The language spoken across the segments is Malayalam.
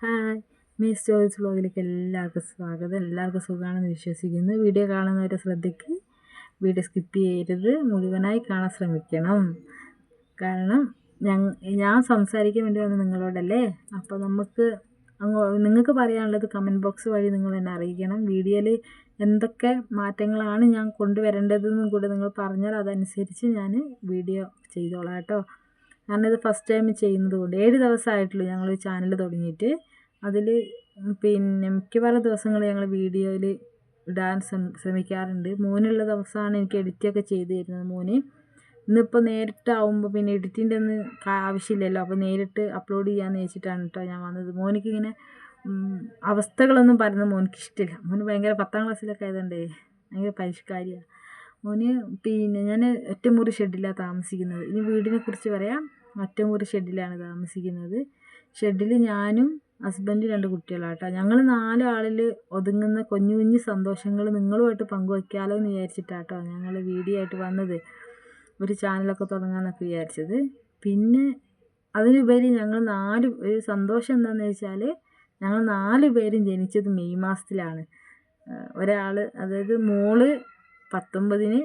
ഹായ്, മീ സ്റ്റോറീസ് വ്ളോഗിലേക്ക് എല്ലാവർക്കും സ്വാഗതം. എല്ലാവർക്കും സുഖമാണെന്ന് വിശ്വസിക്കുന്നു. വീഡിയോ കാണുന്നവരെ ശ്രദ്ധിക്ക്, വീഡിയോ സ്കിപ്പ് ചെയ്യരുത്, മുഴുവനായി കാണാൻ ശ്രമിക്കണം. കാരണം ഞാൻ സംസാരിക്കാൻ വേണ്ടി വന്നത് നിങ്ങളോടല്ലേ. അപ്പോൾ നിങ്ങൾക്ക് പറയാനുള്ളത് കമൻറ്റ് ബോക്സ് വഴി നിങ്ങൾ എന്നെ അറിയിക്കണം. വീഡിയോയിൽ എന്തൊക്കെ മാറ്റങ്ങളാണ് ഞാൻ കൊണ്ടുവരേണ്ടതെന്നും കൂടെ നിങ്ങൾ പറഞ്ഞാൽ അതനുസരിച്ച് ഞാൻ വീഡിയോ ചെയ്തോളാം കേട്ടോ. ഞാനത് ഫസ്റ്റ് ടൈം ചെയ്യുന്നത് കൊണ്ട് 7 ദിവസമായിട്ടുള്ളൂ ഞങ്ങൾ ചാനൽ തുടങ്ങിയിട്ട്. അതിൽ മിക്കവാറും ദിവസങ്ങൾ ഞങ്ങൾ വീഡിയോയിൽ ഇടാൻ ശ്രമിക്കാറുണ്ട്. മോനുള്ള ദിവസമാണ് എനിക്ക് എഡിറ്റൊക്കെ ചെയ്ത് തരുന്നത് മോന്. ഇന്നിപ്പോൾ നേരിട്ടാവുമ്പോൾ പിന്നെ എഡിറ്റിൻ്റെ ഒന്നും ആവശ്യമില്ലല്ലോ, അപ്പോൾ നേരിട്ട് അപ്ലോഡ് ചെയ്യാമെന്ന് വെച്ചിട്ടാണ് കേട്ടോ ഞാൻ വന്നത്. മോനിക്കിങ്ങനെ അവസ്ഥകളൊന്നും പറയുന്നത് മോനിക്ക് ഇഷ്ടമില്ല. മോന് ഭയങ്കര 10ാം ക്ലാസ്സിലൊക്കെ ആയതുകൊണ്ടേ ഭയങ്കര പരിഷ്കാരിയാണ് മോന്. ഞാൻ ഒറ്റമുറി ഷെഡിലാണ് താമസിക്കുന്നത്. ഇനി വീടിനെ കുറിച്ച് പറയാം. ഒറ്റമുറി ഷെഡിലാണ് താമസിക്കുന്നത്. ഷെഡിൽ ഞാനും ഹസ്ബൻഡ് 2 കുട്ടികളാണ് കേട്ടോ. ഞങ്ങൾ 4 ആളിൽ ഒതുങ്ങുന്ന കുഞ്ഞു കുഞ്ഞു സന്തോഷങ്ങൾ നിങ്ങളുമായിട്ട് പങ്കുവയ്ക്കാമല്ലോ എന്ന് വിചാരിച്ചിട്ടാണ് കേട്ടോ ഞങ്ങൾ വീഡിയോ ആയിട്ട് വന്നത്. ഒരു ചാനലൊക്കെ തുടങ്ങാമെന്നൊക്കെ വിചാരിച്ചത്. പിന്നെ അതിനുപരി ഒരു സന്തോഷം എന്താണെന്ന് വെച്ചാൽ ഞങ്ങൾ 4 പേരും ജനിച്ചത് മെയ് മാസത്തിലാണ്. ഒരാൾ, അതായത് മോള് 19-ന്,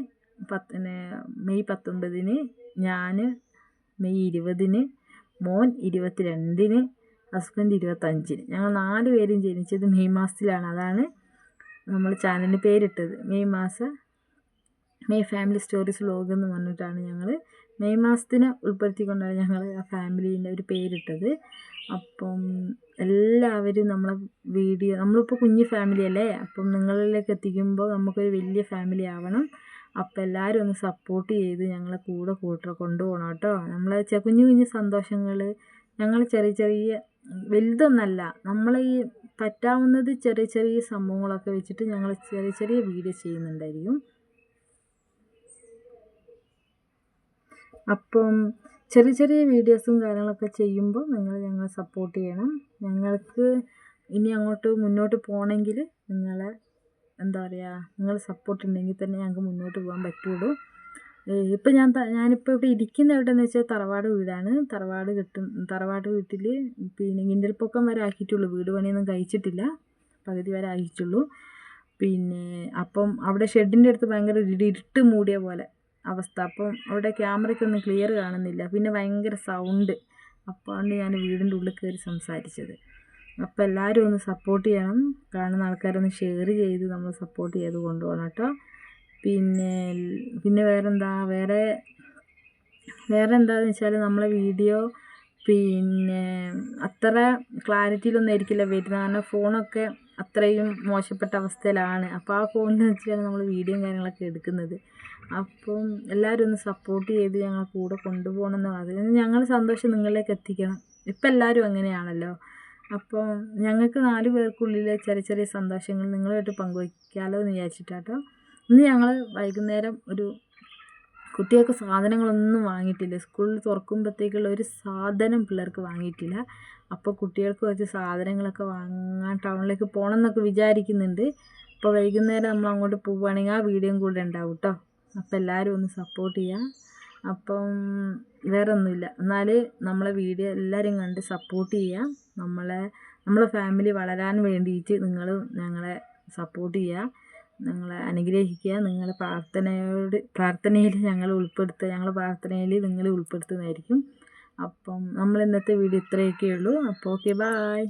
മെയ് 19-ന്, ഞാൻ മെയ് 20-ന്, മോൻ 22-ന്, ഹസ്ബൻഡ് 25-ന്. ഞങ്ങൾ 4 പേരും ജനിച്ചത് മെയ് മാസത്തിലാണ്. അതാണ് നമ്മൾ ചാനലിന് പേരിട്ടത്. മെയ് ഫാമിലി സ്റ്റോറീസ് വ്ളോഗ് എന്ന് പറഞ്ഞിട്ടാണ് ഞങ്ങൾ മെയ് മാസത്തിനെ ഉൾപ്പെടുത്തിക്കൊണ്ടാണ് ഞങ്ങൾ ആ ഫാമിലീൻ്റെ ഒരു പേരിട്ടത്. അപ്പം എല്ലാവരും നമ്മളിപ്പോൾ കുഞ്ഞു ഫാമിലി അല്ലേ, അപ്പം നിങ്ങളിലേക്ക് എത്തിക്കുമ്പോൾ നമുക്കൊരു വലിയ ഫാമിലി ആവണം. അപ്പോൾ എല്ലാവരും ഒന്ന് സപ്പോർട്ട് ചെയ്ത് ഞങ്ങളെ കൂടെ കൊണ്ടുപോകണം കേട്ടോ. നമ്മളെ കുഞ്ഞു കുഞ്ഞു സന്തോഷങ്ങൾ, ഞങ്ങൾ ചെറിയ വലുതൊന്നല്ല, നമ്മളെ ഈ പറ്റാവുന്നത് ചെറിയ സംഭവങ്ങളൊക്കെ വെച്ചിട്ട് ഞങ്ങൾ ചെറിയ വീഡിയോ ചെയ്യുന്നുണ്ടായിരിക്കും. അപ്പം ചെറിയ വീഡിയോസും കാര്യങ്ങളൊക്കെ ചെയ്യുമ്പോൾ ഞങ്ങളെ സപ്പോർട്ട് ചെയ്യണം. ഞങ്ങൾക്ക് ഇനി അങ്ങോട്ട് മുന്നോട്ട് പോകണമെങ്കിൽ നിങ്ങളെ നിങ്ങൾ സപ്പോർട്ട് ഉണ്ടെങ്കിൽ തന്നെ ഞങ്ങൾക്ക് മുന്നോട്ട് പോകാൻ പറ്റുള്ളൂ. ഇപ്പം ഞാനിപ്പോൾ ഇവിടെ ഇരിക്കുന്ന എവിടെയെന്ന് വെച്ചാൽ തറവാട് വീടാണ്. തറവാട് വീട്ടിൽ ഗിണ്ടൽ പൊക്കം വരെ ആക്കിയിട്ടുള്ളൂ. വീട് പണിയൊന്നും കഴിച്ചിട്ടില്ല, പകുതി വരെ ആക്കിയിട്ടുള്ളൂ. അപ്പം അവിടെ ഷെഡിൻ്റെ അടുത്ത് ഭയങ്കര ഇരുട്ട് മൂടിയ പോലെ അവസ്ഥ. അപ്പം അവിടെ ക്യാമറയ്ക്കൊന്നും ക്ലിയർ കാണുന്നില്ല, പിന്നെ ഭയങ്കര സൗണ്ട്. അപ്പോഴാണ് ഞാൻ വീടിൻ്റെ ഉള്ളിൽ കയറി സംസാരിച്ചത്. അപ്പോൾ എല്ലാവരും ഒന്ന് സപ്പോർട്ട് ചെയ്യണം. കാണുന്ന ആൾക്കാരൊന്ന് ഷെയർ ചെയ്ത് നമ്മൾ സപ്പോർട്ട് ചെയ്ത് കൊണ്ടുപോകണം കേട്ടോ. പിന്നെ വേറെ എന്താണെന്ന് വെച്ചാൽ നമ്മളെ വീഡിയോ അത്ര ക്ലാരിറ്റിയിലൊന്നും ആയിരിക്കില്ല വരുന്നത്. കാരണം ഫോണൊക്കെ അത്രയും മോശപ്പെട്ട അവസ്ഥയിലാണ്. അപ്പോൾ ആ ഫോണിൽ വെച്ചിട്ടാണ് നമ്മൾ വീഡിയോയും കാര്യങ്ങളൊക്കെ എടുക്കുന്നത്. അപ്പം എല്ലാവരും ഒന്ന് സപ്പോർട്ട് ചെയ്ത് ഞങ്ങൾ കൂടെ കൊണ്ടുപോകണമെന്ന് പറയുന്നത്. ഞങ്ങളുടെ സന്തോഷം നിങ്ങളിലേക്ക് എത്തിക്കണം. ഇപ്പം എല്ലാവരും അങ്ങനെയാണല്ലോ. അപ്പോൾ ഞങ്ങൾക്ക് 4 പേർക്കുള്ളിലെ ചെറിയ സന്തോഷങ്ങൾ നിങ്ങളുമായിട്ട് പങ്കുവയ്ക്കാമല്ലോ എന്ന് വിചാരിച്ചിട്ടാട്ടോ. ഇന്ന് ഞങ്ങൾ വൈകുന്നേരം കുട്ടികൾക്ക് സാധനങ്ങളൊന്നും വാങ്ങിയിട്ടില്ല. സ്കൂളിൽ തുറക്കുമ്പോഴത്തേക്കുള്ള ഒരു സാധനം പിള്ളേർക്ക് വാങ്ങിയിട്ടില്ല. അപ്പോൾ കുട്ടികൾക്ക് കുറച്ച് സാധനങ്ങളൊക്കെ വാങ്ങാൻ ടൗണിലേക്ക് പോകണം എന്നൊക്കെ വിചാരിക്കുന്നുണ്ട്. അപ്പോൾ വൈകുന്നേരം നമ്മൾ അങ്ങോട്ട് പോവുകയാണെങ്കിൽ ആ വീഡിയോയും കൂടെ ഉണ്ടാവും കേട്ടോ. അപ്പോൾ എല്ലാവരും ഒന്ന് സപ്പോർട്ട് ചെയ്യാം. അപ്പം വേറെ ഒന്നുമില്ല, എന്നാൽ നമ്മളെ വീഡിയോ എല്ലാവരും കണ്ട് സപ്പോർട്ട് ചെയ്യാം. നമ്മളെ ഫാമിലി വളരാൻ വേണ്ടിയിട്ട് നിങ്ങൾ ഞങ്ങളെ സപ്പോർട്ട് ചെയ്യുക, ഞങ്ങളെ അനുഗ്രഹിക്കുക. നിങ്ങളുടെ പ്രാർത്ഥനയിൽ ഞങ്ങളെ ഉൾപ്പെടുത്തുക. ഞങ്ങളുടെ പ്രാർത്ഥനയിൽ നിങ്ങളെ ഉൾപ്പെടുത്തുന്നതായിരിക്കും. അപ്പം നമ്മൾ ഇന്നത്തെ വീഡിയോ ഇത്രയൊക്കെ ഉള്ളൂ. അപ്പോൾ ഓക്കെ, ബായ്.